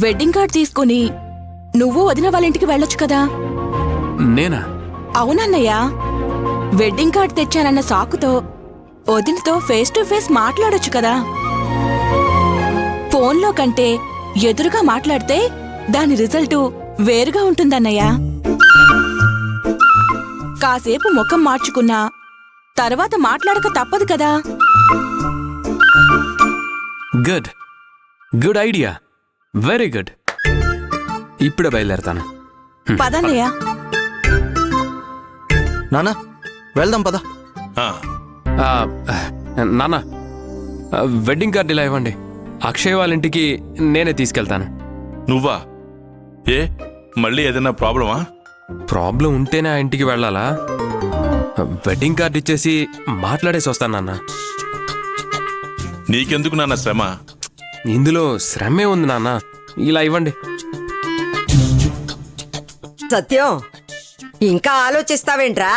Wedding card తీసుకుని నువ్వు వదిన వాళ్ళ ఇంటికి వెళ్ళొచ్చు కదా. నేనా? అవునన్నయ్య, వెడ్డింగ్ కార్డ్ తెచ్చానన్న సాకుతో వదినతో ఫేస్ టు ఫేస్ మాట్లాడొచ్చు కదా. ఫోన్లో కంటే ఎదురుగా మాట్లాడితే దాని రిజల్టు వేరుగా ఉంటుందన్నయ్య. కాసేపు ముఖం మార్చుకున్నా తర్వాత మాట్లాడక తప్పదు కదా. Good good idea, very good. ఇప్పుడే బయలుదేరతాను. పదన్నయ్య. నానా వెళ్దాం పద. నాన్న, వెడ్డింగ్ కార్డు ఇలా ఇవ్వండి. అక్షయ్ వాళ్ళ ఇంటికి నేనే తీసుకెళ్తాను. నువ్వా? ఏ మళ్ళీ ఏదైనా ప్రాబ్లమా? ప్రాబ్లం ఉంటేనే ఆ ఇంటికి వెళ్ళాలా? వెడ్డింగ్ కార్డు ఇచ్చేసి మాట్లాడేసి వస్తాను నాన్న. నీకెందుకు నాన్న శ్రమ? ఇందులో శ్రమే ఉంది నాన్న. ఇలా ఇవ్వండి. సత్యం, ఇంకా ఆలోచిస్తావేంట్రా?